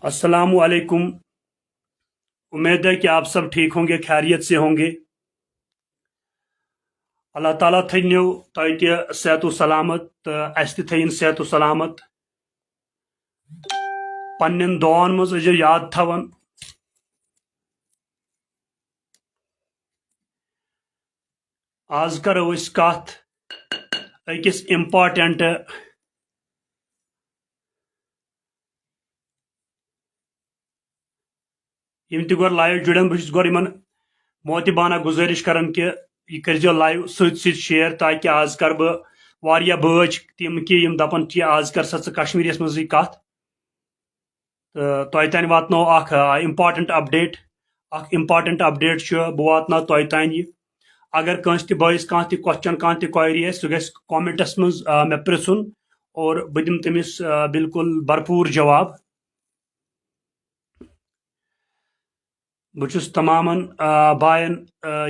अस्सलामु अलैकुम। उम्मीद है कि आप सब ठीक होंगे, खैरियत से होंगे। अल्लाह ताला थो तह सेहत सलामत तो अस थन सेहत सलामत। पन्न दुआन मज याद थवन। आज करो कथ अकिस इम्पॉर्टेंट यम त लाइव जुड़न बस गोर मोतिबाना गुजारिश करान कि यह कर लाइव शेयर ताकि आज कर बह बच तम कि दपन कि आज कर सा कश्मीरियस मज कथ तह तान वातनो इम्पॉर्टेंट अपडेट बह वातना तह तान अगर कंस बॉयस कह क्वेश्चन कह क्वेरी सह गस कमेंटस मज मे पृछुन और बह दिम तमिस बिल्कुल भरपूर जवाब। बहुत तमाम बायन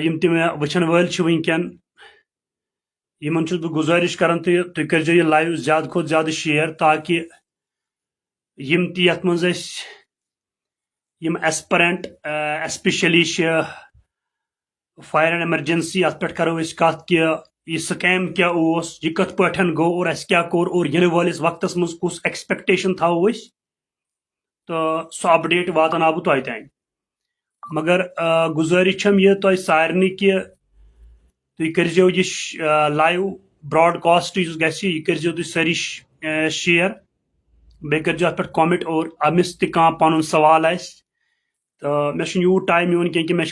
यम ते मे वचन वल वनकन यमन बह गुजारिश करान तुम कर यह लाइव ज्यादा खुद ज्यादा शेयर ताकि यम ते यथ मज यम aspirant especially fire and emergency अत पे करो कथ कि यह स्कैम क्या यह कथ पे गो और अस क्या कोर और इन वालिस वक्त मज कुछ एक्सपेक्टेशन थो तो सह अपडेट वातन बह तह तान। मगर गुजारिश छम यह तह सारे कि तुम कर यह लाइव ब्रॉडकास्ट यह कर सारी शेयर बे कर अत पे कमेंट और अमिस तह पन सवाल तो मे यूत टाइम यून कि मे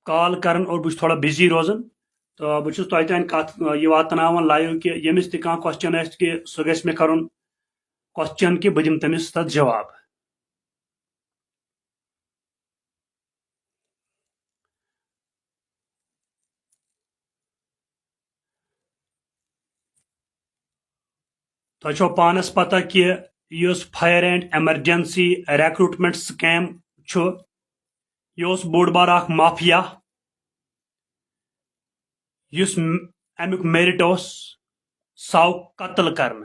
कॉल कर और बहुत थोड़ा बिजी रोजान तो बहुत तह तान कथ यह वातन लाइव कि यमिस तह क्वेश्चन कि सह गस मे कर क्वेश्चन कि बह दिम तमिस तथ जवाब। तो पानस पता कि यह fire and emergency recruitment scam यह बोड़ बार माफिया अमुक मेरिट सौ कत्ल कर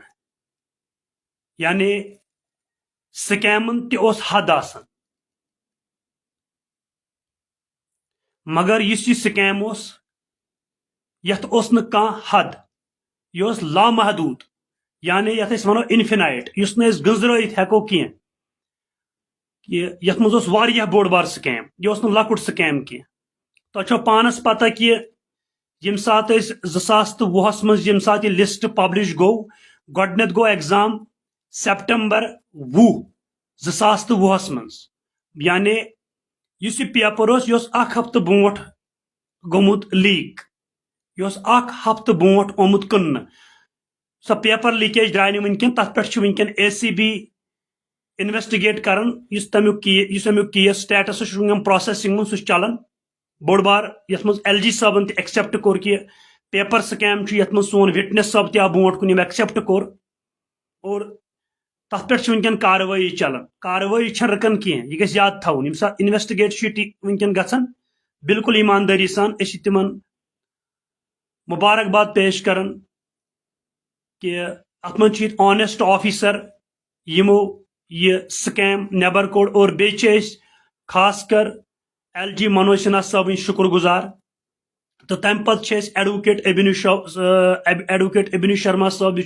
यानी स्कैमन तह हद आसान मगर यह स्कैम यथ हद यह लामहदूद यानी यथ वनो इन्फिनाइट इस गंजरत हेको कह यथ मज बोड़ बार स्कैम यह लकुट स्कैम कह तो पानस पता कि यम सात 2020 मज यम सात लिस्ट पब्लिश गो गोडनेथ गो एग्जाम सितंबर 2020 मज यानी इस पेपर यह हफ्त ब्रोट गोमुत लीक यह हफ्त ब्रोट ओमुत कन्न सो पेपर लीकेज द्राय वनकन तथ पे वनकन ACB इन्वेस्टिगेट करन तमुक केस स्टेटस प्रोसेसिंग मज चलान बोड़ बार यथ मज LG साहबन एक्सेप्ट कोर कि पेपर स्कैम यथ मज सोन विटनेस साहब तह ब्रोट कुन एक्सेप्ट कोर और तथ पे वनकन कार्रवाई चलान कार्रवाई रकन कह यह गस याद थवन इन्वेस्टिगेट वनकन गसन बिल्कुल ईमानदारी सान तिमन मुबारकबाद पेश करन कि अत मज ऑनेस्ट ऑफिसर यमो यह स्कैम नबर कोड़ और बे खासकर LG मनोज सिन्हा साहब शुक्रगुजार तो तम पे एडवोकेट एबिनू शर्मा साहब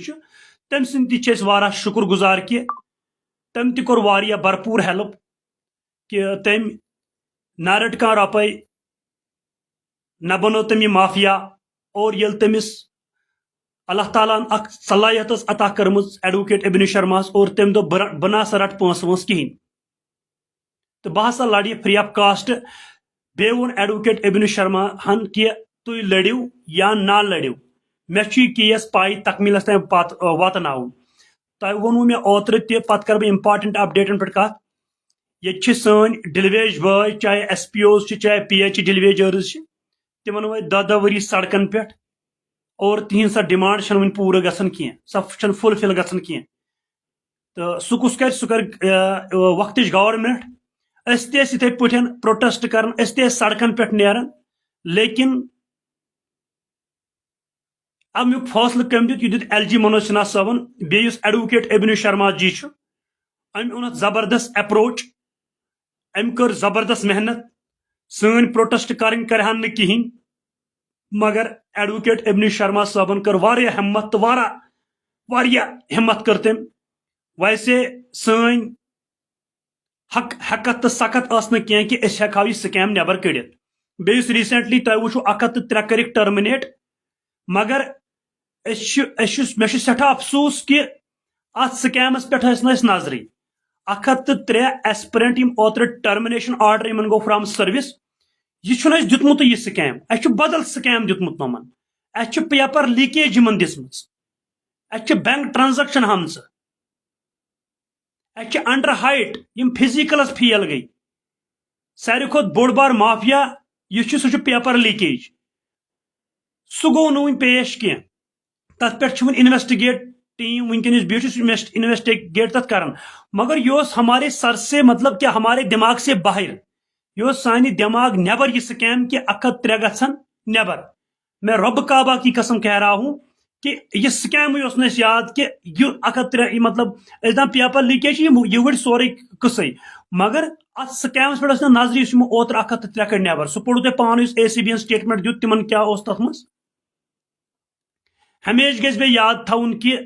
तम सद शुक्रगुजार कि तम तोर भरपूर हेल्प कि तम न रट कह रुपये न बनो तम यह माफिया और ये तमिस अल्लाह ताला सलाहियत अता कर्म एडवोकेट एबिनू शर्मा और तम दो बह ना रट पोस वोस कहें तो बह हसा लड़ फ्री ऑफ कास्ट बे वोन एडवोकेट एबिनू शर्मा हन कि तुम लड़ियो या ना लड़ियो मे केस पाई तकमीलस तम वातन तह वोनू मे ओतर पत कर बह इम्पॉर्टेंट अपडेटन पे कथ ये सन डिलवेज बॉय चाहे SPOs चाहे PH डिलवेजर्स तिमन वो 10 वरी सड़कन पे और तिहन सा डिमांड वन पूरा गसन कह सह फुलफिल गसन कह तो सह कुस कर वक्त गवर्नमेंट इथे पे प्रोटेस्ट कर सड़कन पे नेरान लेकिन अमुक फैसले कम दुत LG मनोज सिन्हा साहबन बे एडवोकेट एबिनू शर्मा जी ام اون زبردست اپروچ، ام کر زبردست محنت، سن پروٹسٹ کرن کرہن نہ کہین، مگر ایڈوکیٹ ابن شرما صاحبن کر واریاہ ہمت تو واریاہ ہمت کر تم. ویسے سن حقت تو سخت اس نہ کہ اس ہیکو یہ سکیم نبر کڑت. بیس ریسنٹلی تہ وچھو 103 کرک ٹرمنیٹ، مگر مے سٹھا افسوس کہ ات سکیمس پہ نظری. 103 ایسپرنٹ یم اوتر ٹرمنیشن آرڈر ان گو فرام سروس، یہ دتمت یہ سکیم، اس بدل سکیم دتمت نمن، اس پیپر لیکیج ان دسم، اس بینک ٹرانزیکشن ہمز، اس انڈر ہائٹ یم فزیکلس فیل گئی. ساروی کھت بوڑ بار مافیا یہ سہ پیپر لیکیج، سہ گو ون پیش کی تر پہ انویسٹیگیٹ ٹیم ونکس بہت انویسٹیگیٹ تک کران، مگر یہ ہمارے سر سے مطلب کہ ہمارے دماغ سے باہر، یہ سانہ دماغ نبر یہ سکیم کہ 103 گھن نبر. میں رب کعبہ کی قسم کہہ رہا ہوں کہ یہ سکیم اس یاد کہ یہ 103 مطلب دپان پیپر لیکیج یہ وڑ سورے قصے، مگر ات سکیمس پہ نظر اس اوتر 103 کڑ نبر. سہ پوڑو تہ پان اے سی بی سٹیٹمنٹ دیت تمن کیا تر مز. ہمیشہ گھس بے یاد تھون کہ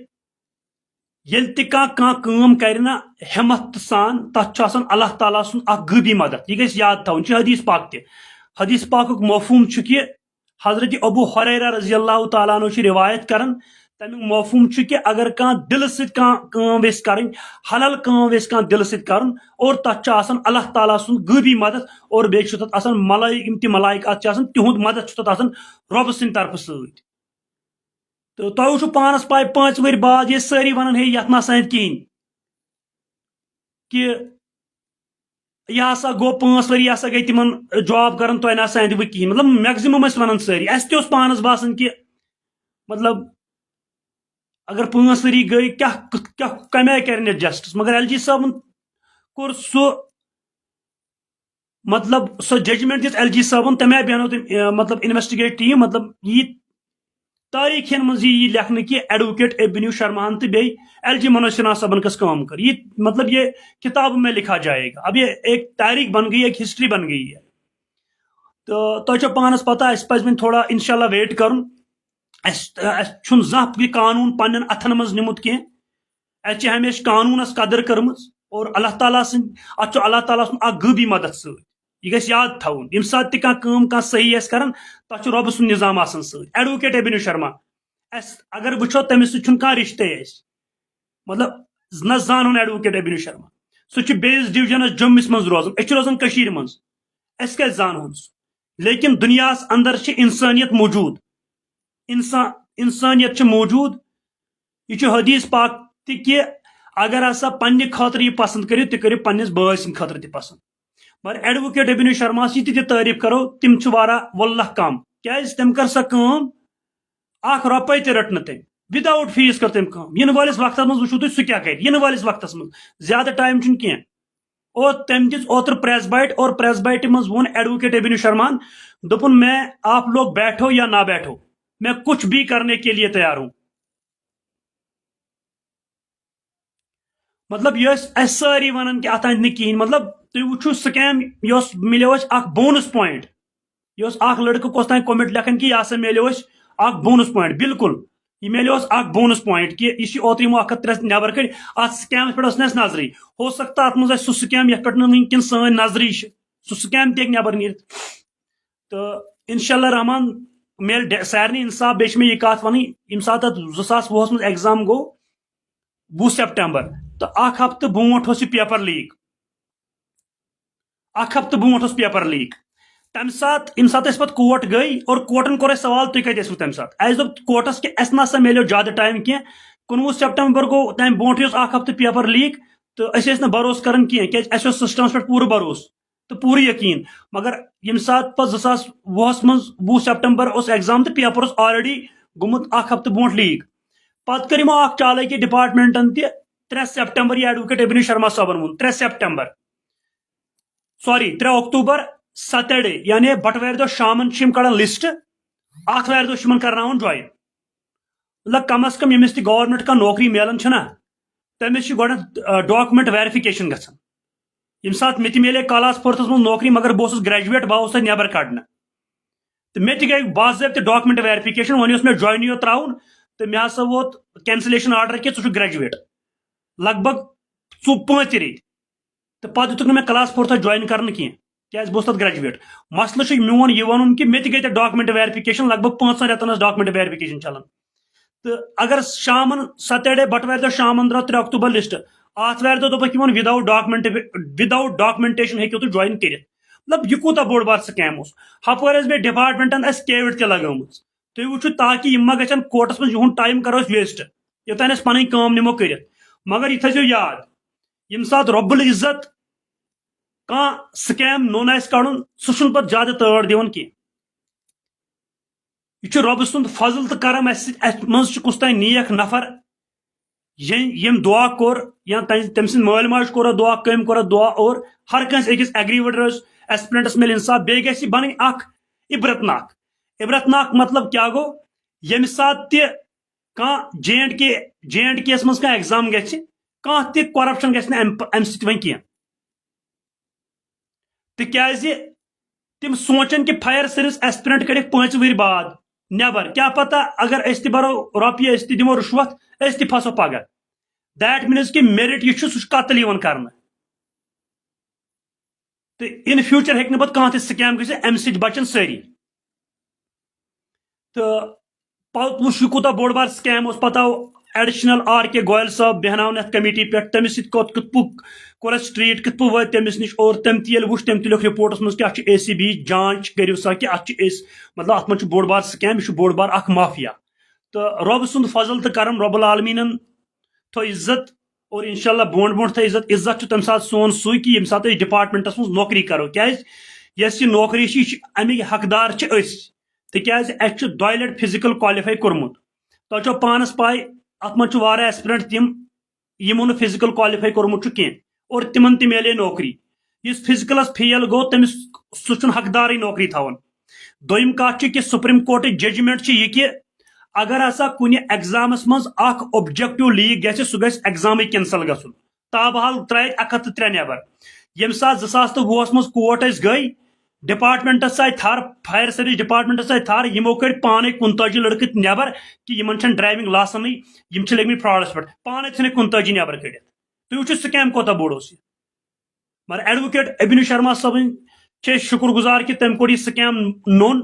یل تہ کم کرنا ہمت سان تک اللہ تعالیٰ سن اخ غیبی مدد، یہ گھس یاد تھون. حدیث پاک تہ، حدیث پاک مفہوم کہ حضرت ابو ہریرہ رضی اللہ تعالیٰ عنہ روایت کرن، تمیک مفہوم کہ اگر کان دل ست ویس کریں، حلال کام ویس کان دل ست کرن، اور تک اللہ تعالیٰ سن غیبی مدد، اور بیس تک ملائک ملائکات تہد مدد تک رب سند طرف ست. تو تہ وچھو پانس پائی 5 ؤری بعد یہ ساری ونان ہے یت نسا کہین کہ یہ ہسا گو 5 ؤری ہسا گئی تمن جاب کرن تہ نسا اند کہین. مطلب میکزمم ونان ساری، اس تہ پانس باسان کہ مطلب اگر 5 ؤری گئی کیا کم آئی کر جسٹس. مگر ایل جی صاحب کور سہ مطلب سو ججمنٹ دت ایل جی صاحبن، تمہ آئی بہنو تم مطلب انویسٹیگیٹ ٹیم، مطلب یہ تاریخین من یہ لکھنے کہ ایڈوکیٹ ابن شرما تو بی ایل جی منوج سنہا صاحبن کس کام کر. یہ مطلب یہ کتاب میں لکھا جائے گا. اب یہ ایک تاریخ بن گئی، ایک ہسٹری بن گئی ہے. تو تہ پانس پتہ اس پز وۄنۍ تھوڑا انشاءاللہ ویٹ کرن. چھن زانٛہہ یہ قانون پنن اتھن مز نمت کی، اس ہمیشہ قانونس قدر کرمز، اور اللہ تعالیٰ سن ات اللہ تعالیٰ سن اخ غیبی مدد ست. یہ گھس یاد تھون یم سات تہ کانٛہہ صحیح آسہِ کران تتھ رب سن نظام آسان ست. ایڈوکیٹ ابن شرما اگر وچھو تمس سۭتۍ کانٛہہ رشتے اس مطلب نہ زانن ایڈوکیٹ ابن شرما، سہ بیس ڈویژنس جمس من روزان، اس روزان کشیر من، اس کیٛازِ زانہون سہ. لیکن دنیاس اندر انسانیت موجود، انسانیت موجود. یہ حدیث پاک تہ کہ اگر ہسا پنہ خاطر یہ پسند کرو تہ کرو پنس بٲے سند خاطر تہ پسند. مگر ایڈوکیٹ ابن شرما تہ تعریف کرو تم واللہ کم، کیاز تم کر سا کام اخ رۄپے تہ رٹ نہ تم ود آؤٹ فیس کر تم کام. ین والس وقت مز وچھو تھی سہ کیا کر ین والس وقت مز زیادہ ٹائم چھ کی. اور تم دس اوتر پریس بائٹ، اور پریس بائٹ مز وون ایڈوکیٹ ابن شرمان دپن میں آپ لوگ بیٹھو یا نہ بیٹھو میں کچھ بھی کرنے کے لیے تیار ہوں. مطلب یہ ساری ونان کہ ات اند کہین. مطلب تھی وچھو سکیم یہ ملو اخ بونس پوائنٹ، یہ اخ لڑکہ کس تین کومنٹ لکھان کہ یہ سا ملو اخ بونس پوائنٹ. بالکل یہ ملو اخ بونس پوائنٹ کہ یہ اوتر یمو 103 نبر کڑ ات سکیمس پہ نظری. ہو سکتا ات مز سہ سکیم یت پہ ونکن سن نظری سہ سکیم تہ نبر نیرت. تو انشاءاللہ رحمان میل سارے انصاف. بیچ میں یہ کات ون یم سات 2020 مز ایگزام گو 20 سپٹمبر تو اخ ہفتہ برونٹھ یہ پیپر لیک، اخ ہفتہ برونٹھ پیپر لیک. تمہ سات یم سات پہ کورٹ گئی اور کورٹن کور سوال تھی کتس تمہ سات اس دپ کورٹس کہ اس نسا ملو زیادہ ٹائم کی. 19 سپٹمبر گو تمہ برونٹھ اخ ہفتہ پیپر لیک تو اس بروس کران کی اس سسٹمس پہ پور بروس تو پور یقین. مگر یم سات پہ 2020 مز 20 سپٹمبر اس ایگزام تو پیپر آلریڈی گومت اخ ہفتہ برونٹھ لیک. پتہ کر یمو اخ چالکی ڈپارٹمنٹن تہ 3 سپٹمبر یہ ایڈوکیٹ ابن شرما صاحبن وون 3 سپٹمبر سوری 3 اکتوبر سیٹرڈے یعنی بٹوار دہ شامن کڑان لسٹ، آتھوار دہ کرناون جوائن. مطلب کم از کم یمس تہ گورنمنٹ کا نوکری ملان چھنا تمس ڈاکمنٹ ویریفکیشن گژھان یم سات مے ملے کلاس فورتھس من نوکری مگر بہت گریجویٹ بہ اوسس نبر کڑنا تو مے گئی باضابطہ ڈاکمنٹ ویریفکیشن ون اس مے جوائن یوت تراؤن تو مے ہسا ووت کینسلیشن آرڈر کہ ژٕ گریجویٹ لگ بھگ 5 ریت تو پتہ دتک مے کلاس فورتھس جوائن کرنے کی کیا بہت تک گریجویٹ مسئلہ میون یہ ون کہ مے گئی تک ڈاکمنٹ ویریفکیشن لگ بھگ 5 رتن ڈاکمنٹ ویریفکیشن چلان تو اگر شامن سیٹرڈے بٹوار دہ شامن درو 3 اکتوبر لسٹ آتوار دہ دپک وداؤٹ ڈاکمنٹیشن ہیکو تھی جوائن کرت مطلب یہ کوتا بوڑ بار سکیم ہپور مے ڈپارٹمنٹن کیوٹ تہ لگم تھی وچو تاکہ یہ ما گھن کورٹس من یہد ٹائم کرو ویسٹ یوتان اس پن کام نمو کرت مگر یہ تھو یاد یم سات رب العزت کان سکیم نون آس کڑن سہ پتہ زیادہ تڑ دان کی یہ رب سند فضل تو کرم مز کس تین نیک نفر یم دعا کور یا تم سند مال ماج کور دعا کم کور دعا اور ہر کنس اکس ایگریویٹر اسپرنٹس مل انصاف بیٚیہِ گژھِ بن اخ عبرت ناک مطلب کیا گو یم سات تہ کان جے اینڈ کے یس مز کان ایگزام گژھِ کان تہ کرپشن گژھِ نہٕ امہِ سۭتۍ وۄنۍ کینٛہہ تکیازِ تم سوچن کہ فائر سروس ایسپرنٹ کڑک 5 وری بعد نبر کیا پتہ اگر اس تہ برو رۄپیہِ اس تہ دمو رشوت اس تہ پھسو پگہ دیٹ مینز کہ میرٹ یہ سہ قتل یوان کرنا تو ان فیوچر ہیٚکہِ نہٕ پتہٕ کانٛہہ تہِ سکیم گژھِتھ امہِ سۭتۍ بچن سٲری تو پتہٕ وٕچھ یہِ کوٗتاہ بوٚڑ بار سکیم اوس پتہٕ آو ایڈیشنل آر کے گویل صٲب بیہناون اتھ کمیٹی پہ تمس سۭتۍ کت پٲٹھۍ کوٚر اسہِ ٹریٹ کت پٲٹھۍ وٲتۍ تٔمِس نِش اور تم تہِ ییٚلہِ وٕچھ تم تہِ لیوٚکھ رپورٹس منٛز کہ اتھ چھُ ACB جانچ کٔرِو سا کہ اتھ چھُ مطلب اتھ منٛز چھُ بوٚڑ بار سکیم یہ چھُ بوٚڑ بار اکھ مافیا تو رۄب سُنٛد فضل تہٕ کرم رب العالمیٖنن تھو عزت اور انشاءاللہ برونٛٹھ تھو عزت چھُ تمہِ ساتہٕ سون سُے کہ ییٚمہِ ساتہٕ أسۍ ڈپارٹمنٹس منٛز نوکری کرو کیازِ یس یہ نوکری چھِ یہِ چھِ امیِکۍ حقدار چھِ أسۍ تکیازِ اسہِ چھُ 2 لٹہِ فزیکل کالفاے کوٚرمُت تۄہہِ چھو پانس پاے اتھ منٛز چھُ واریاہ ایسپرنٹ تم یمو نہٕ فزیکل کالفائی کوٚرمُت چھُ کینٛہہ اور تمن تہِ میلے نوکری یس فزیکلس فیل گوٚو تٔمِس سُہ چھُنہٕ حقدارٕے نوکری تھاوان دوٚیِم کتھ چھِ کہ سپریم کورٹٕچ ججمنٹ چھِ یہِ کہ اگر ہسا کُنہِ ایگزامس منٛز اکھ اوبجیکٹو لیٖک گژھِ سُہ گژھِ ایگزامٕے کینسل گژھُن تابحال ترٛایہِ 103 نٮ۪بر ییٚمہِ ساتہٕ 2020 منٛز کورٹ أسۍ گٔے ڈپارٹمنٹس آیہِ تھر فایر سروس ڈپارٹمنٹس آیہِ تھر یمو کڑ پانے 45 لڑکہٕ نٮ۪بر کہ یمن چھنہٕ ڈرائیونگ لاسنٕے یم چھِ لٔگمٕتۍ فراڈس پٮ۪ٹھ پانے ژھٕنکھ 45 نٮ۪بر کڑتھ تُہۍ وٕچھِو سکیم کوتاہ بوٚڑ اوس یہِ مگر ایڈوکیٹ ابینو شرما صٲبٕنۍ چھِ أسۍ شُکر گزار کہ تٔمۍ کوٚر یہِ سکیم نوٚن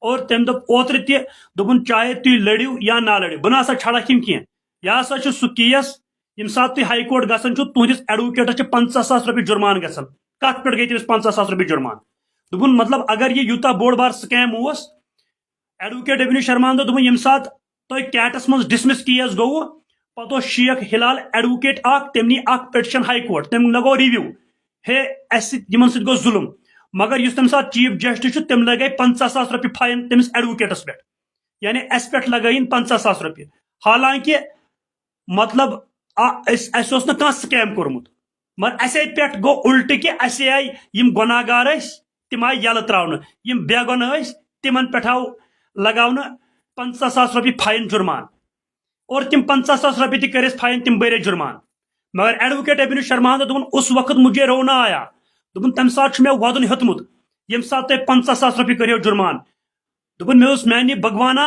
اور تٔمۍ دوٚپ اوترٕ تہِ دوٚپُن چاہے تُہۍ لٔڑِو یا نہ لٔڑِو بہٕ نہ سا چھڑکھ یِم کینٛہہ یہِ ہسا چھُ سُہ کیس ییٚمہِ ساتہٕ تُہۍ ہاے کورٹ گژھان چھُو تُہنٛدِس ایڈوکیٹس چھِ 50,000 رۄپیہِ جُرمان گژھان کتھ پٮ۪ٹھ گٔے تٔمِس 50,000 رۄپیہِ جُرمان دوٚپُن مطلب اگر یہ یوٗتاہ بوٚڑ بار سکیم اوس ایڈوکیٹ ابینو شرمان دوٚپُن ییٚمہِ ساتہٕ تۄہہِ کیٹس منٛز ڈسمس کیس گوٚوٕ پتہٕ اوس شیخ ہلال ایڈوکیٹ اکھ تٔمۍ نی اکھ پٹیشن ہائی کورٹ تٔمۍ لگوو رِویو ہے اسہِ یِمن سۭتۍ گوٚو ظُلم مگر یُس تمہِ ساتہٕ چیف جسٹس چھُ تٔمۍ لگٲے 50,000 رۄپیہِ فاین تٔمِس ایڈوکیٹس پٮ۪ٹھ یعنی اسہِ پٮ۪ٹھ لگٲیِن 50,000 رۄپیہِ حالانکہ مطلب اسہِ اوس نہٕ کانٛہہ سکیم کوٚرمُت مگر اسے پٮ۪ٹھ گوٚو الٹہٕ کہ اسے آیہِ یِم گۄناہ گار ٲسۍ تِم آیہِ یلہٕ تراونہٕ یِم بے گۄناہ ٲسۍ تِمن پٮ۪ٹھ آو لگاونہٕ 50,000 رۄپیہِ فاین جُرمان اور تم 50,000 رۄپیہِ تہِ کٔرِس فاین تم بٔرِتھ جُرمان مگر ایڈوکیٹ ابینو شرما دوٚپُن اس وقت مجھے رونا آیا دوٚپُن تمہِ ساتہٕ چھُ مےٚ وۄدُن ہیوٚتمُت ییٚمہِ ساتہٕ تۄہہِ 50,000 رۄپیہِ کٔرِو جُرمان دوٚپُن مےٚ اوس میانہِ بھگوانا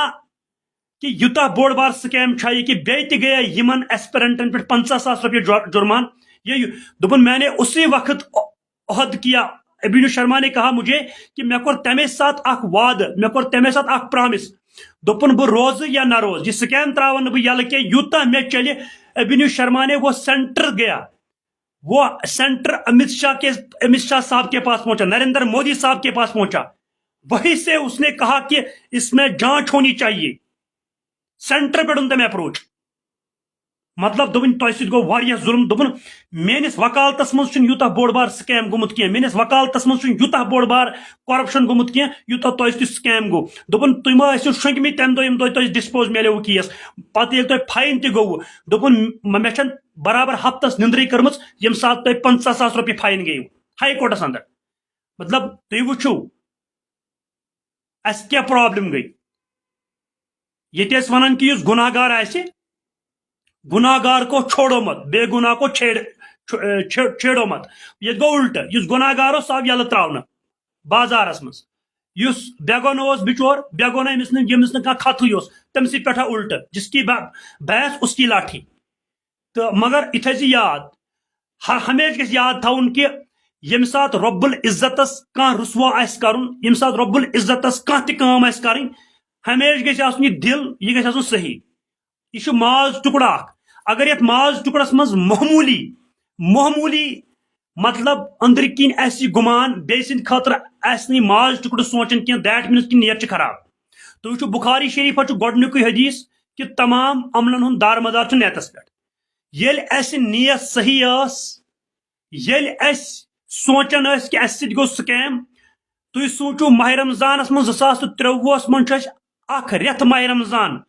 کہ یوٗتاہ بوٚڑ بار سکیم چھا یہ کہ بیٚیہِ تہِ گٔیے یِمن ایسپرنٹن پٮ۪ٹھ 50,000 رۄپیہِ جُرمان یہ دوٚپُن میں نے اسی وقت عہد کیا ابینو شرما نے کہا مجھے کہ مےٚ کوٚر تمے ساتہٕ اکھ وعدٕ مےٚ کوٚر تمے ساتہٕ اکھ پرامس دوٚپُن بہٕ روزٕ یا نہ روزٕ یہ سکیم تراون نہٕ بہٕ یلہٕ کینٛہہ یوٗتاہ مےٚ چلہِ ابینو شرما نے وہ سینٹر گیا وہ سینٹر امت شاہ صاحب کے پاس پہنچا نریندر مودی صاحب کے پاس پہنچا وہیں سے اس نے کہا کہ اس میں جانچ ہونی چاہیے سینٹر پہ تم اپروچ مطلب دوٚپُن تۄہہِ سۭتۍ گوٚو واریاہ ظُلم دوٚپُن میٲنِس وکالتس منٛز چھُنہٕ یوٗتاہ بوٚڑ بار سکیم گوٚمُت کینٛہہ میٲنِس وکالتس منٛز چھُنہٕ یوٗتاہ بوٚڑ بار کرپشن گوٚمُت کینٛہہ یوٗتاہ تۄہہِ سۭتۍ سکیم گوٚو دوٚپُن تُہۍ ما ٲسِو شۄنٛگمٕتۍ تمہِ دۄہ ییٚمہِ دۄہ تۄہہِ ڈسپوز میلیو کیس پتہٕ ییٚلہِ تۄہہِ فاین تہِ گوٚوٕ دوٚپُن مےٚ چھنہٕ برابر ہفتس نندرٕے کٔرمٕژ ییٚمہِ ساتہٕ تۄہہِ 50,000 رۄپیہِ فاین گٔیو ہائی کورٹس اندر مطلب تُہۍ وٕچھِو اسہِ کیٛاہ پرابلم گٔے ییٚتہِ ٲسۍ ونان کہ یُس گُناہ گار آسہِ गुनाहगार को छोड़ो मत, बेगुनाह को छेड़ो मत। ये गो उल्ट, इस गुनाहगार सो यल त्रावन बाजारस मज, बेगोन बिचोर, बेगोन यमिस ना खत तमस पे उल्ट, जिसकी भैंस उसकी लाठी। तो मगर इत याद, हमेशा गस याद थवन कि यम सात रब्बुल इज्जतस कह रुसवा कर, यम सात रब्बुल इज्जतस कह तम कर, हमेशा गस दिल यह गस सही। यह माज टुकड़ा, अगर ये माज टुकड़स मज मामूली मामूली मतलब अंदर किन गुमान बे सद खतर माज टुकड़ सोचन क्या, दैट मीन्स कि नियत खराब। तो वो बुखारी शरीफ गोडनुक हदीस कि तमाम अमलन हूं दारमदार नेतस पे। येल नियत सही येल सोचन कि अस गो स्कैम। तुम सोचो माह रमजानस मज 2023 मज रेत माह रमजान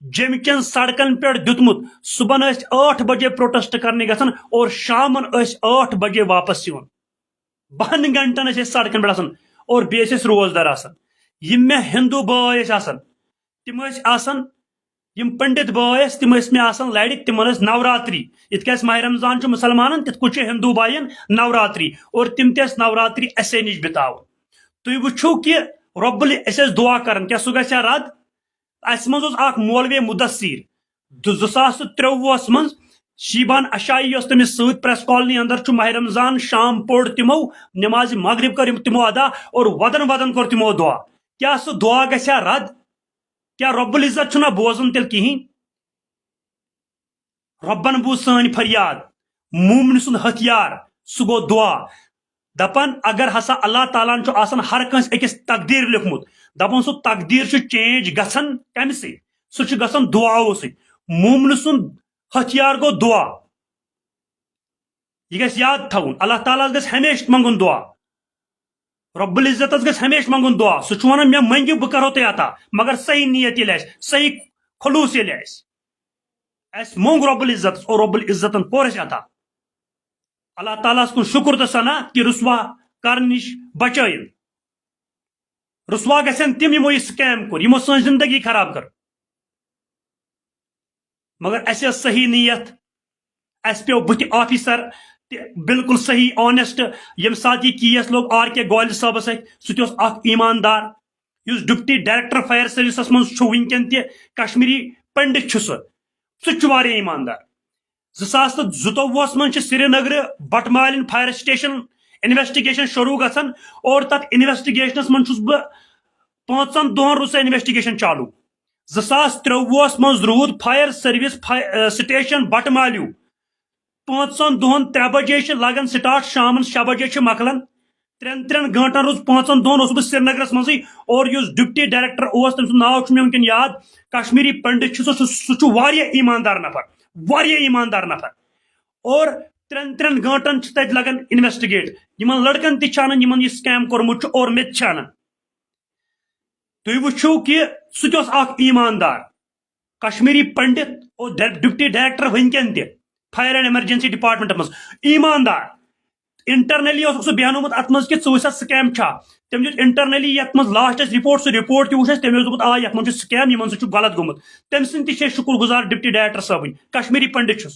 जमचन सड़कन पे दुतमुत, सुबह 8 बजे प्रोटेस्ट करने गसन और शामन 8 बजे वापस यून। 12 घंटन सड़कन पे और बे रोजदार आसन। यम मे हिंदू बाय तिम आसन, यम पंडित बाय तिम मे आसन लड़, तिमन नवरात्रि। इत माह रमजान मुसलमान तित हिंदू बायन नवरात्रि, और तिम नवरात्रि असे निश बिताव। तुम वो कि रब्बुल दुआ कर क्या सह ग रद। अस मज मौलवी मुदस्सिर 2023 मज शीबान अशाई तमिस सत प्रेस कॉलोनी अंदर माह रमजान शाम पोड़ तिमो नमाज मगरिब कर तिमो अदा और वदन वदन कर तिमो दुआ। क्या सह दुआ ग रद? क्या रब्बुल इज्जत छुना बोजन तेल कहीं? रब्बन बूझ सन फरियाद, मोमिन सुंद हथियार सह गो दुआ। दपन अगर हसा अल्लाह ताला आसन हर कंस अकिस तकदीर लिखमुत, दपन सह तकदीर चेंज गसन कम सह गसन दुआओ सत। मोमिन सुंद हथियार गो दुआ। यह गस याद थवन अल्लाह ताला गस हमेशा मंगुन दुआ, रब्बुल इज्जत गस हमेशा मंगुन दुआ। सह वन मे मंगियो बह करो तह अता, मगर सही नियत ये सही खलूस ये मोंग रब्बुल इज्जत और रब्बुल इज्जतन पोर अता। अल्लाह ताला को शुक्र तो सना कि रुसवा कर निश बचाइन। रुसवा गसन तिम यमो स्कैम कोर, यमो सन जिंदगी खराब कर। मगर अस सही नियत, अस पे बुथ ऑफिसर बिल्कुल सही ऑनेस्ट। यम साथ यह केस लोग RK गोयल साहब सह ईमानदार, डिप्टी डायरेक्टर फायर सर्विस मज वनकन कश्मीरी पंडित सह ईमानदार। 2022 मज श्रीनगर बटमालिन फायर स्टेशन इन्वेस्टिगेशन शुरू गसन, और तथ इन्वेस्टिगेशन मज बह 5 दोहन रुस इन्वेस्टिगेशन चालू। 2023 मज रूद फायर सर्विस स्टेशन बटमालू 5 दोहन 3 बजे लगन स्टार्ट, शाम 6 बजे मकलन। 3 घंटन रोज 5 दोहन बह श्रीनगर मज। और डिप्टी डायरेक्टर तम नाव मे वनकन याद, कश्मीरी पंडित सह ईमानदार नफर, ईमानदार नफर। और 3 घंटन तत लगन इन्वेस्टिगेट, यमन लड़कन तान यमन यह स्कैम कोर्मुत और मे छान। तुम वो कि सह ईमानदार कश्मीरी पंडित और डिप्टी डायरेक्टर वनकन फायर एंड इमरजेंसी डिपार्टमेंट मज ईमानदार। इंटरनली बेहनोमुत अत मज कि स्कैम छा, तम इंटरनली ये लास्ट रिपोर्ट रिपोर्ट तम दोप आ ये स्कैम यमन सह गलत गोमुत। तम सद शुक्र गुजार डिप्टी डायरेक्टर साहब कश्मीरी पंडित।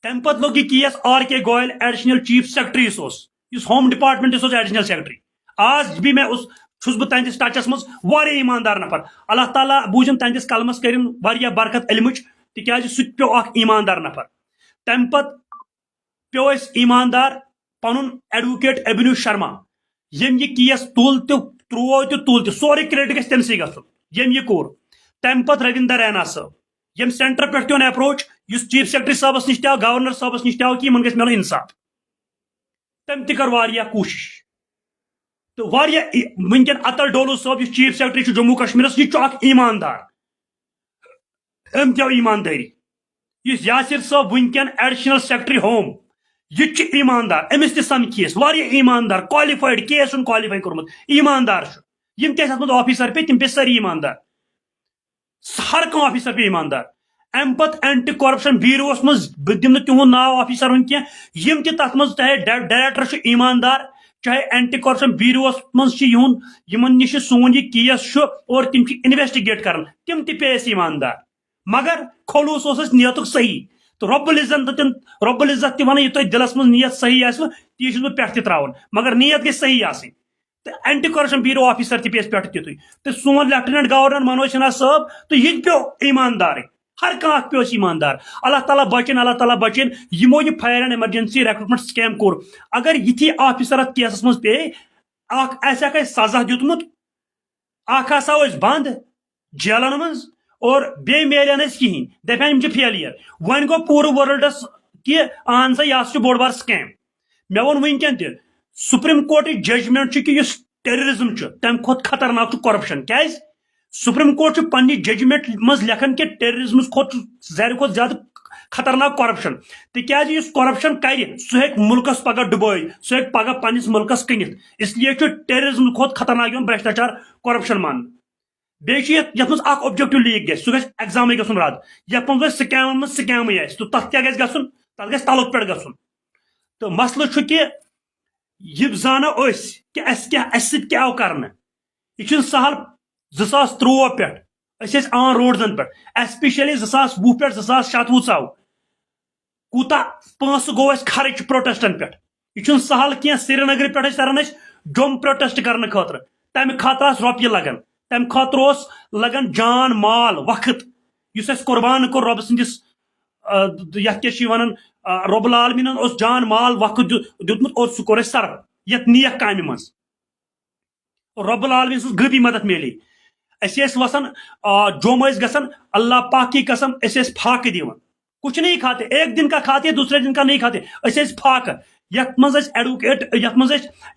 तम पे लोग यह case RK Goyal additional chief secretary home department additional secretary. आज भी मैं बह तहस टचस मज ईमानदार नफर। अल्लाह ताला बूझम तहस कलमस करिन बरकत इल्म, तिक सह पे ईमानदार नफर। तम पे पे ईमानदार पन एडवोकेट अभिनव शर्मा, यम यह केस तुल तो त्रो तो तुल सोरे क्रेडिट गम यम यह कोर। तम पे रविंदर रैना साहब, यम सेंटर पे अप्रोच चीफ सेक्रेटरी साहबस नश गवर्नर साहबस नश कि मिल इंसाफ। तम कर कोशिश। तो वनकन अतल डोलू साहब चीफ सेक्रेटरी जम्मू कश्मीर यह ईमानदार, अम क्या ईमानदारी। यासिर साहब वनकन एडिशनल सेक्रेटरी होम यह ईमानदार, अमिस तमकीस ईमानदार, क्वालिफाइड केस क्वालिफाई कोर्मुत ईमानदार। यम तथ ऑफिसर पे तम पे सारी ईमानदार, हर कह ऑफिसर पे ईमानदार। अम पे एंटी करप्शन ब्यूरो मज बह दिम तिहुद नाव ऑफिसर वन कह, यम तथ मज चाहे डायरेक्टर ईमानदार, चाहे एंटी करप्शन ब्यूरो मज यमन नश सोन यह केस और तम इन्वेस्टिगेट कर, तम पे ईमानदार। مگر خلوص اس نیتک صحیح تو رب العزت تہ ون یہ تہ دلس من نیت صحیح آسو تی چھس بہ پٮ۪ٹھ تہ تراون مگر نیت گژھِ صحیح آسٕنۍ تو اینٹی کرپشن بیورو آفیسر تہ پیس پٮ۪ٹھ تیُتھُے تو سون لیفٹیننٹ گورنر منوج سنہا صٲب تو یہ پیو ایماندار ہر کانٛہہ پیو ایماندار اللہ تعالیٰ بچن یمو یہ fire and emergency recruitment scheme کور اگر یتھی آفیسر ات کیسس من پے اکھ سزا دیتمت اکھ ہسا بند جیلن من اور بی ملن کہین دپان فیلیر ون گو پور ورلڈس کہ اہن سا یہ بوڑ بار سکیم مے وون ونکین تہ سپریم کورٹ ججمنٹ کہ اس ٹیررزم تمہ کھت خطرناک کرپشن کیاز سپریم کورٹ پنہ ججمنٹ مز لکھان کہ ٹیررزم کھت زیادہ کھت زیادہ خطرناک کرپشن تکیاز اس کرپشن کر سہ ہیک ملکس پگہ ڈبوئی سہ ہیک پگہ پنس ملکس کنت اس لیے ٹیررزم کھت خطرناک برشٹاچار کرپشن مان بیٚیہِ یتھ منٛز اکھ اوبجیکٹو لیک گژھِ سُہ گژھِ ایگزامٕے گژھُن رد یتھ منٛز سکیمن منٛز سکیمٕے آسہِ تہٕ تتھ کیاہ گژھِ گژھُن تتھ گژھِ تلُک پٮ۪ٹھ گژھُن تہٕ مسلہٕ چھُ کہِ یہِ زانو أسۍ کہِ اسہِ سۭتۍ کیاہ آو کرنہٕ یہِ چھُنہٕ سہل 2013 پٮ۪ٹھ أسۍ ٲسۍ آن روڈزن پٮ۪ٹھ ایسپیشلی 2020 پٮ۪ٹھ 2027 ژاو کوٗتاہ پونٛسہٕ گوٚو اسہِ خرٕچ پروٹیسٹن پٮ۪ٹھ یہِ چھُنہٕ سہل کینٛہہ سرینگرٕ پٮ۪ٹھ ٲسۍ تران أسۍ جوٚم پروٹیسٹ کرنہٕ خٲطرٕ تمہِ خٲطرٕ آسہٕ رۄپیہِ لگان تمہ خاطر لگان جان مال وقت اس قربان کور رب سندس یت ونان رب العالمین جان مال وقت دیتمت اور سہ کور صرف یت نیک کامہ مز رب العالمین سن غیبی مدد میلی اس وسان جوم گسان اللہ پاک کی قسم اس پھاکہ دیوان کچھ نہیں کھاتے ایک دن کا کھاتے دوسرے دن کا نہیں کھاتے اس پھاکہ یت مز ایڈوکیٹ یت مز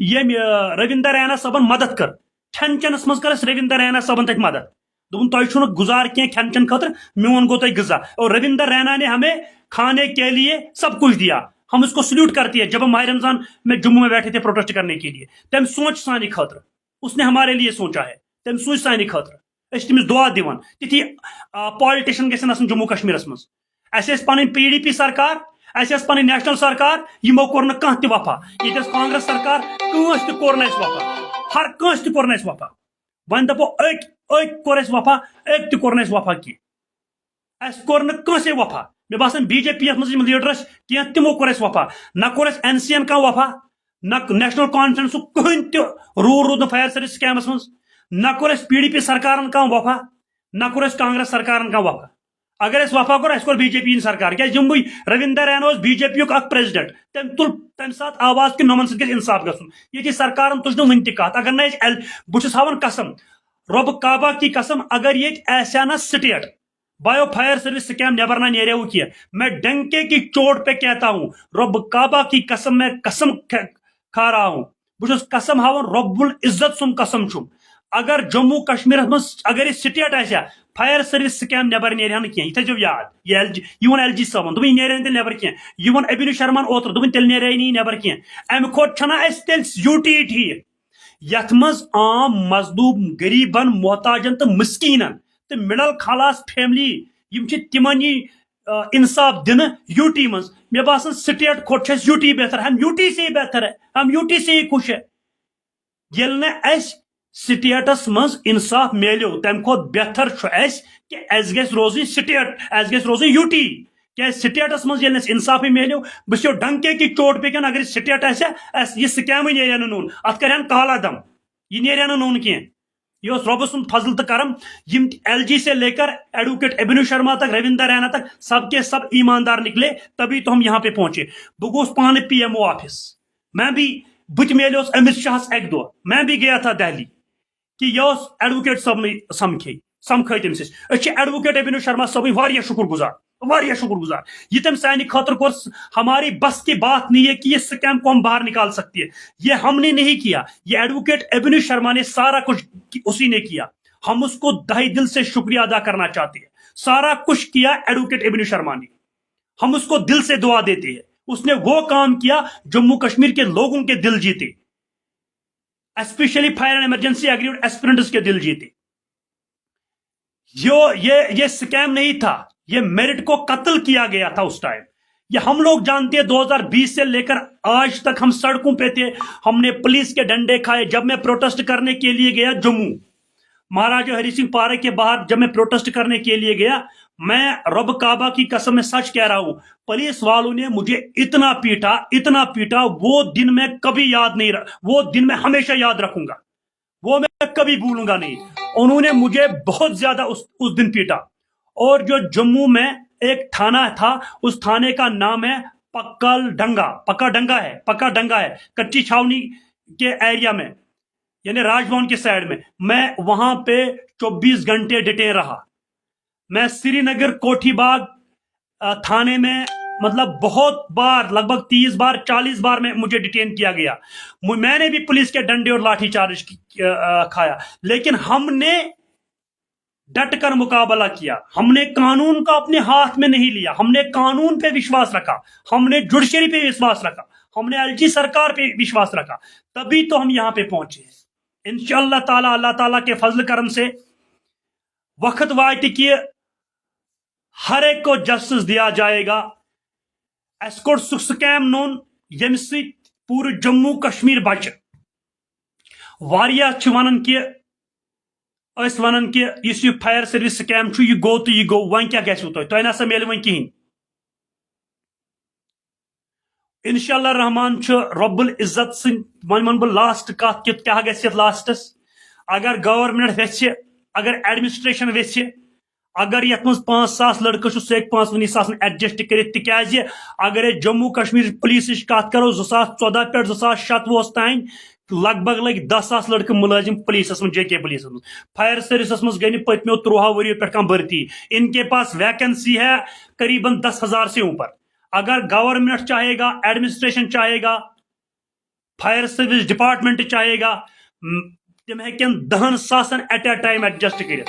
یم رویندر رینا صبن مدد کر کھین چنس مز کر رویندر رینا صبن تک مدد دن تہ گزار کی کھین چن خاطر میون گو تہ غذا اور رویندر رینا نے ہمیں کھانے کے لیے سب کچھ دیا ہم اس کو سلیوٹ کرتے ہیں جب ہم ماہ رمضان میں جموں میں بیٹھے تھے پروٹیسٹ کرنے کے لیے تم سوچ سانی خاطر اس نے ہمارے لیے سوچا ہے تم سوچ سانی خاطر اس تمس دعا دیوان تھی پالٹیشن گھن آسن جموں کشمیرس مز اس پن پی ڈی پی سرکار اس پن نیشنل سرکار یمو کور نہ کانٛہہ تہ وفا یہ کانگریس سرکار کٲنٛسہِ تہ کور نہ اس وفا ہر کٲنٛسہِ تہ کور نہ اس وفا ون دپو أکۍ کور اس وفا أکۍ تہ کور نہ اس وفا کینٛہہ اس کور نہ کٲنٛسے وفا مے باسان بی جے پی یس منٛز یم لیڈر کینٛہہ تمو کور اس وفا نہ کور اس این سی ین کانٛہہ وفا نہ نیشنل کانفرنسُک کٕہٕنۍ تہ روٗد نہٕ فایر سٔروِس سکیمس منٛز نہ کور اس پی ڈی پی سرکارن کانٛہہ وفا نہ کور اس کانگریس سرکارن کانٛہہ وفا اگر اس وفا کور اس کور بی جے پی سرکار کیا جموئی رویندر رینا بی جے پی اخ پریزیڈنٹ تم تل تمہ سات آواز کہ نمن سۭتۍ گژھِ انصاف گژھُن یہ سرکارن تُج نہٕ وٕنہِ تہِ کتھ اگر نہ بہٕ چھُس ہاوان قسم رب کعبہ کی قسم اگر یہ آسیا نا state bio fire service scheme neighbour نہ نیرے وہ کیا میں ڈنکے کی چوٹ پہ کہتا ہوں رب کعبہ کی قسم میں قسم کھا رہا ہوں بہت قسم ہاون رب العزت سن قسم چھم اگر جموں کشمیر مز اگر یہ سٹیٹ آسیا فائر سروس سکیم نیبر نیرہن کی یہ تھو یاد یہ ون ایل جی صاحب دن نیرہن تیل نیبر کی یہ ون ابینو شرمان اوتر دن تیل نیرے نہیں نیبر کی ام کھوت چھنا اس تیل یو ٹی ٹھیک یت مز عام مظلوم غریبن محتاجن تو مسکینن تو مڈل کلاس فیملی یم تمن انصاف دن یو ٹی مز مے باسان سٹیٹ کھوت یو ٹی بہتر ہم یو ٹی سے ہی بہتر ہے ہم یو ٹی سے ہی خوش ہے یل اس سٹیٹس مز انصاف میلو تم کھوت بہتر اس کہ اس گژھِ روزن سٹیٹ اس گژھِ روزن یو ٹی کیا سٹیٹس مز یل انصاف میلو بس ڈنکے کی چوٹ پہ اگر سٹیٹ یہ سکیم نیرے نون ات کرہن کالا دم یہ نیرے نون کی یہ رب سن فضل تو کرم یم ایل جی سے لے کر ایڈوکیٹ ابینو شرما تک رویندر رینا تک سب کے سب ایماندار نکلے تبھی تو ہم یہاں پہ پہنچے بہ گوس پانے پی ایم او آفس میں بھی بت میلوس امت شاہس ایک دو میں بھی گیا تھا دہلی کہ یہ ایڈوکیٹ صاحب نے سمکھے تم سے ایڈوکیٹ ابینو شرما صاحب واریاہ شکر گزار یہ تم سانی خاطر کور ہماری بس کی بات نہیں ہے کہ یہ سکیم کو ہم باہر نکال سکتے ہیں یہ ہم نے نہیں کیا یہ ایڈوکیٹ ابینو شرما نے سارا کچھ اسی نے کیا ہم اس کو دہی دل سے شکریہ ادا کرنا چاہتے ہیں سارا کچھ کیا ایڈوکیٹ ابینو شرما نے ہم اس کو دل سے دعا دیتے ہیں اس نے وہ کام کیا جموں کشمیر کے لوگوں کے دل جیتے especially fire and emergency aggregate aspirants کے دل جیتے یہ سکیم نہیں تھا یہ میرٹ کو قتل کیا گیا تھا اس ٹائم یہ ہم لوگ جانتے ہیں 2020 سے لے کر آج تک ہم سڑکوں پہ تھے ہم نے پولیس کے ڈنڈے کھائے جب میں پروٹیسٹ کرنے کے لیے گیا جموں مہاراجا ہری سنگھ پارک کے باہر جب میں پروٹیسٹ کرنے کے لیے گیا मैं रब काबा की कसम में सच कह रहा हूं, पुलिस वालों ने मुझे इतना पीटा, वो दिन मैं कभी याद नहीं वो दिन मैं हमेशा याद रखूंगा, वो मैं कभी भूलूंगा नहीं। उन्होंने मुझे बहुत ज्यादा उस दिन पीटा। और जो जम्मू में एक थाना था, उस थाने का नाम है पक्का डंगा है, कच्ची छावनी के एरिया में, यानी राजभवन के साइड में। मैं वहां पे 24 घंटे डिटेन रहा। मैं श्रीनगर कोठीबाग थाने में मतलब बहुत बार, लगभग 30 बार 40 बार में मुझे डिटेन किया गया। मैंने भी पुलिस के डंडे और लाठीचार्ज खाया, लेकिन हमने डट कर मुकाबला किया। हमने कानून का अपने हाथ में नहीं लिया, हमने कानून पे विश्वास रखा, हमने जुडिशरी पे विश्वास रखा, हमने एलजी सरकार पे विश्वास रखा, तभी तो हम यहां पे पहुंचे हैं। इंशाअल्लाह ताला, अल्लाह ताला के फजल करम से वक्त वायत कि हर एक को जस्टिस दिया जाएगा। अस कोड़ सु स्कैम नोन यम पूरे जम्मू कश्मीर बच वारिया वनन कि इस फायर सर्विस स्कैम यह गो तो यह गो, वन क्या गो तुह ना मिल वन कहें। इंशाअल्लाह रहमान रब्बुल इज्जत सिंह वन बह लास्ट कत कि क्या गि लास्टस, अगर गवर्नमेंट वेछ, अगर एडमिनिस्ट्रेशन वेछ, अगर ये 5,000 लड़के सह 5 एडजस्ट कर। अगर जम्मू कश्मीर पुलिस कत करो 2014 पे 2027 तान लगभग लग 10,000 लड़के मुलाजिम पुलिस में, JK पुलिस में। फायर सर्विस में गई पत्मो 13 वरियो पे भर्ती। इनके पास वैकेंसी है करीबन 10,000 से ऊपर। अगर गवर्नमेंट चाहेगा, एडमिनिस्ट्रेशन चाहेगा, फायर सर्विस डिपार्टमेंट चाहेगा, तम हेकन 10,000 एट ए टाइम एडजस्ट कर,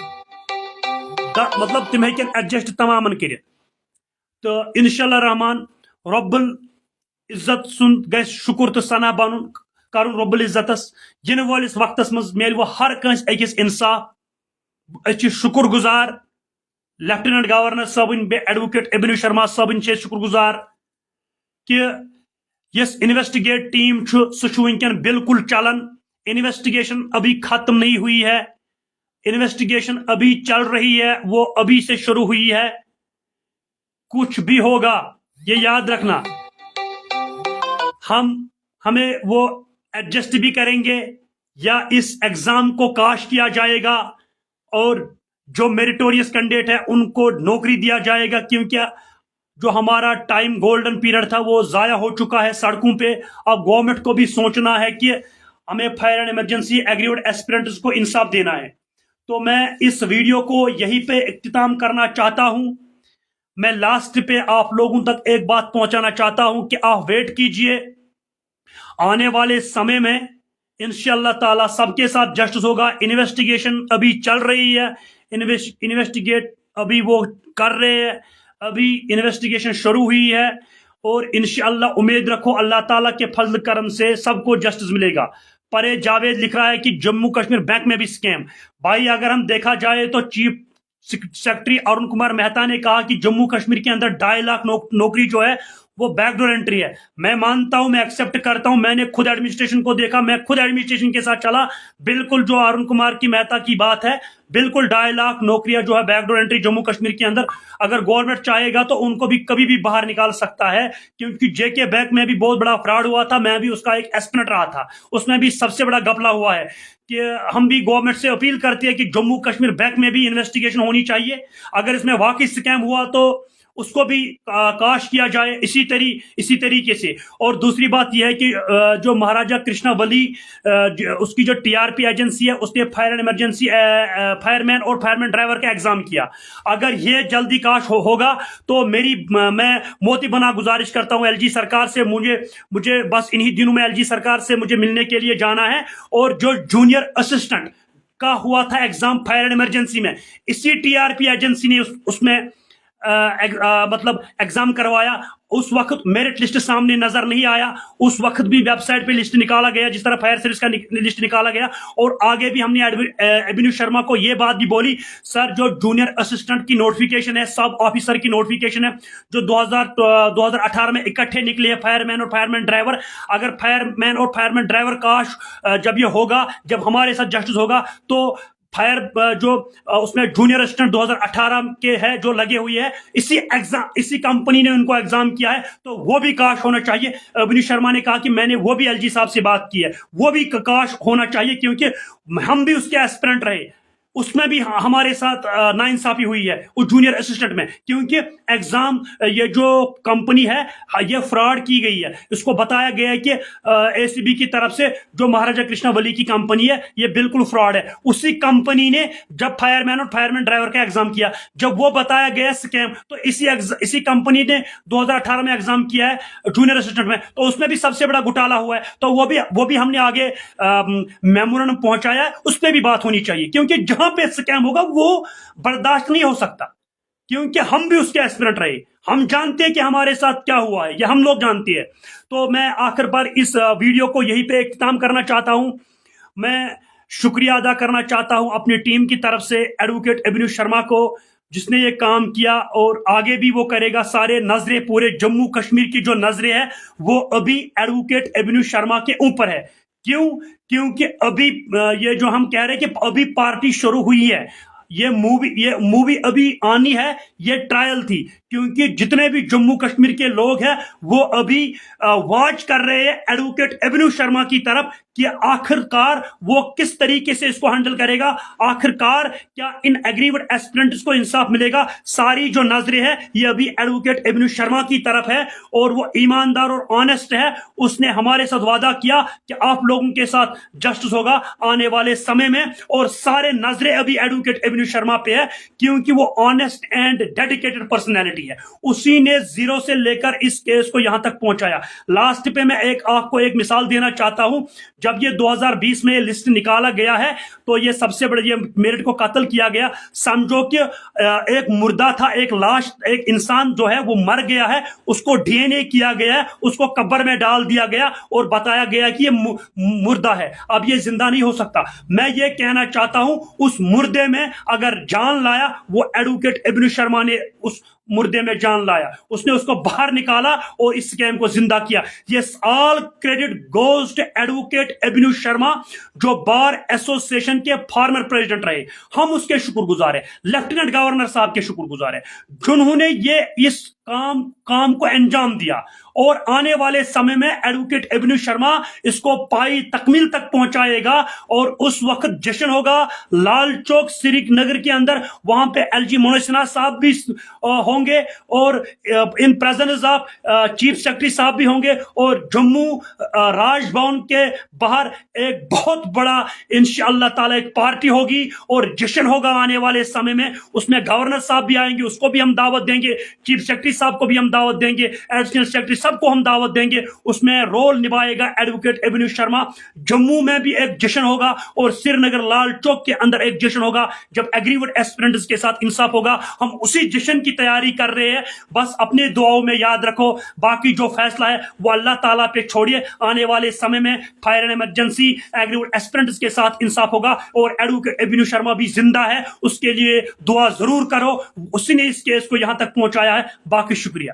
मतलब तम हेकन एडजस्ट तमामन कर। तो इंशाअल्लाह रहमान रब्बुल इज्जत सुन गई शुक्र तो सना बन कर रब्बुल इज्जतस। इन वालिस वक्तस मज मिल वो हर कंस अकिस इंसाफ। अस शुक्र गुजार लेफ्टिनेंट गवर्नर साहबन बे एडवोकेट इब्न शर्मा साहबन शुक्र गुजार कि यस इन्वेस्टिगेट टीम सह वनकन बिल्कुल चलन। इन्वेस्टिगेशन अभी खत्म नहीं हुई है, इन्वेस्टिगेशन अभी चल रही है, वो अभी से शुरू हुई है। कुछ भी होगा ये याद रखना, हमें वो एडजस्ट भी करेंगे या इस एग्जाम को काश किया जाएगा और जो मेरिटोरियस कैंडिडेट है उनको नौकरी दिया जाएगा, क्योंकि जो हमारा टाइम गोल्डन पीरियड था वो जाया हो चुका है सड़कों पे। अब गवर्नमेंट को भी सोचना है कि हमें fire and emergency agreed aspirants को इंसाफ देना है। तो मैं इस वीडियो को यहीं पे इख्तिताम करना चाहता हूं। मैं लास्ट पे आप लोगों तक एक बात पहुंचाना चाहता हूं कि आप वेट कीजिए, आने वाले समय में इंशाअल्लाह ताला सबके साथ जस्टिस होगा। इन्वेस्टिगेशन अभी चल रही है, इन्वेस्टिगेट अभी वो कर रहे हैं, अभी इन्वेस्टिगेशन शुरू हुई है और इंशाअल्लाह उम्मीद रखो अल्लाह ताला के फजल करम से सबको जस्टिस मिलेगा। परे जावेद लिख रहा है कि जम्मू कश्मीर बैंक में भी स्कैम। भाई अगर हम देखा जाए तो चीफ सेक्रेटरी अरुण कुमार मेहता ने कहा कि जम्मू कश्मीर के अंदर 2.5 लाख नौकरी जो है वो बैकडोर एंट्री है। मैं मानता हूं, मैं एक्सेप्ट करता हूं, मैंने खुद एडमिनिस्ट्रेशन को देखा, मैं खुद एडमिनिस्ट्रेशन के साथ चला। बिल्कुल जो अरुण कुमार की मेहता की बात है, बिल्कुल 2.5 लाख नौकरियां जो है बैकडोर एंट्री जम्मू कश्मीर के अंदर, अगर गवर्नमेंट चाहेगा तो उनको भी कभी भी बाहर निकाल सकता है। क्योंकि JK बैंक में भी बहुत बड़ा फ्रॉड हुआ था, मैं भी उसका एक एस्पिरेंट रहा था, उसमें भी सबसे बड़ा घपला हुआ है। कि हम भी गवर्नमेंट से अपील करते हैं कि जम्मू कश्मीर बैंक में भी इन्वेस्टिगेशन होनी चाहिए। अगर इसमें वाकई स्कैम हुआ तो उसको भी काश किया जाए इसी तरीके से। और दूसरी बात यह है कि जो महाराजा कृष्णा वली उसकी जो TRP एजेंसी है, उसने फायर एंड इमरजेंसी फायरमैन और फायरमैन ड्राइवर का एग्जाम किया। अगर ये जल्दी काश होगा तो मैं मोती बना गुजारिश करता हूं LG सरकार से, मुझे बस इन्हीं दिनों में LG सरकार से मुझे मिलने के लिए जाना है। और जो जूनियर असिस्टेंट का हुआ था एग्जाम फायर एंड इमरजेंसी में, इसी TRP एजेंसी ने उसमें मतलब एग्जाम करवाया। उस वक्त मेरिट लिस्ट सामने नजर नहीं आया, उस वक्त भी वेबसाइट पे लिस्ट निकाला गया जिस तरह फायर सर्विस का लिस्ट निकाला गया। और आगे भी हमने अभिनव शर्मा को यह बात भी बोली, सर जो जूनियर असिस्टेंट की नोटिफिकेशन है, सब ऑफिसर की नोटिफिकेशन है जो 2018 में इकट्ठे निकले हैं, फायरमैन और फायरमैन ड्राइवर। अगर फायरमैन और फायरमैन ड्राइवर काश जब ये होगा, जब हमारे साथ जस्टिस होगा, तो फायर जो उसमें जूनियर असिस्टेंट 2018 के है जो लगे हुए हैं, इसी कंपनी ने उनको एग्जाम किया है, तो वो भी काश होना चाहिए। अभिनव शर्मा ने कहा कि मैंने वो भी एलजी साहब से बात की है, वो भी काश होना चाहिए, क्योंकि हम भी उसके एस्पिरेंट रहे, उसमें भी हमारे साथ नाइंसाफी हुई है उस जूनियर असिस्टेंट में, क्योंकि एग्जाम ये जो कंपनी है ये फ्रॉड की गई है। इसको बताया गया है कि एसीबी की तरफ से जो महाराजा कृष्णा वली की कंपनी है ये बिल्कुल फ्रॉड है। उसी कंपनी ने जब फायरमैन और फायरमैन ड्राइवर का एग्जाम किया, जब वो बताया गया स्कैम, तो इसी कंपनी ने 2018 में एग्जाम किया है जूनियर असिस्टेंट में, तो उसमें भी सबसे बड़ा घोटाला हुआ है। तो वो भी हमने आगे मेमोरेंडम पहुंचाया है, उस पर भी बात होनी चाहिए, क्योंकि जहां पे स्कैम होगा वो बर्दाश्त नहीं हो सकता, क्योंकि हम भी उसके एस्पिरेंट रहे, हम जानते हैं कि हमारे साथ क्या हुआ है, ये हम लोग जानते हैं। तो मैं आखिर पर इस वीडियो को यहीं पे इख्तिताम करना चाहता हूं। मैं शुक्रिया अदा करना चाहता हूं अपनी टीम की तरफ से एडवोकेट अभिनव शर्मा को, जिसने ये काम किया और आगे भी वो करेगा। सारे नजरें, पूरे जम्मू कश्मीर की जो नजरें हैं वो अभी एडवोकेट अभिनव शर्मा के ऊपर है। क्यों? क्योंकि अभी ये जो हम कह रहे हैं कि अभी पार्टी शुरू हुई है, ये मूवी अभी आनी है, ये ट्रायल थी, क्योंकि जितने भी जम्मू कश्मीर के लोग हैं वो अभी वॉच कर रहे हैं एडवोकेट अभिनव शर्मा की तरफ कि आखिरकार वो किस तरीके से इसको हैंडल करेगा, आखिरकार क्या इन एग्रीवेड एस्पिरेंट्स को इंसाफ मिलेगा। सारी जो नजरें हैं ये अभी एडवोकेट अभिनव शर्मा की तरफ है, और वो ईमानदार और ऑनेस्ट है। उसने हमारे साथ वादा किया कि आप लोगों के साथ जस्टिस होगा आने वाले समय में, और सारे नजरें अभी एडवोकेट अभिनव शर्मा पे है, क्योंकि वो ऑनेस्ट एंड डेडिकेटेड पर्सनैलिटी है। उसी ने जीरो से लेकर इस केस को यहां तक पहुंचाया। लास्ट पे मैं आपको एक मिसाल देना चाहता हूं। जब ये 2020 में लिस्ट निकाला गया है, तो ये सबसे बड़े, ये मेरिट को कत्ल किया गया। समझो कि एक मुर्दा था, एक लाश, एक इंसान जो है वो मर गया है, उसको डीएनए किया गया है, उसको कब्र में डाल दिया गया और बताया गया कि ये मुर्दा है, अब ये जिंदा नहीं हो सकता। मैं ये कहना चाहता हूं, उस मुर्दे में अगर जान लाया, वो एडवोकेट अभिनव शर्मा ने उस मुर्दे में जान लाया, उसने उसको बाहर निकाला और इस स्कैम को जिंदा किया। ये all credit goes to advocate Abhinav Sharma, जो बार एसोसिएशन के फॉर्मर प्रेसिडेंट रहे। हम उसके शुक्रगुजार हैं, लेफ्टिनेंट गवर्नर साहब के शुक्रगुजार हैं, जिन्होंने ये इस काम को अंजाम दिया। और आने वाले समय में एडवोकेट अभिनव शर्मा इसको पाई तकमील तक पहुंचाएगा, और उस वक्त जश्न होगा लाल चौक श्रीनगर के अंदर। वहां पे एलजी मनोज सिन्हा साहब भी होंगे, और in presence of chief secretary साहब भी होंगे, और जम्मू राजभवन के बाहर एक बहुत बड़ा इंशाअल्लाह ताला एक पार्टी होगी और जश्न होगा आने वाले समय में। उसमें गवर्नर साहब भी आएंगे, उसको भी हम दावत देंगे, चीफ सेक्रेटरी साहब को भी हम दावत देंगे, एडिशनल सेक्रेटरी सबको हम दावत देंगे। उसमें रोल निभाएगा एडवोकेट अभिनव शर्मा। जम्मू में भी एक जश्न होगा और श्रीनगर लाल चौक के अंदर एक जश्न होगा, जब एग्रीवेड एस्पिरेंट्स के साथ इंसाफ होगा। हम उसी जश्न की तैयारी कर रहे हैं। बस अपने दुआओं में याद रखो, बाकी जो फैसला है वो अल्लाह ताला पे छोड़िए। आने वाले समय में फायर एंड इमरजेंसी एग्रीवेड एस्पिरेंट्स के साथ इंसाफ होगा, और एडवोकेट अभिनव शर्मा भी जिंदा है, उसके लिए दुआ जरूर करो। उसी ने इस केस को यहां तक पहुंचाया है। बाकी शुक्रिया।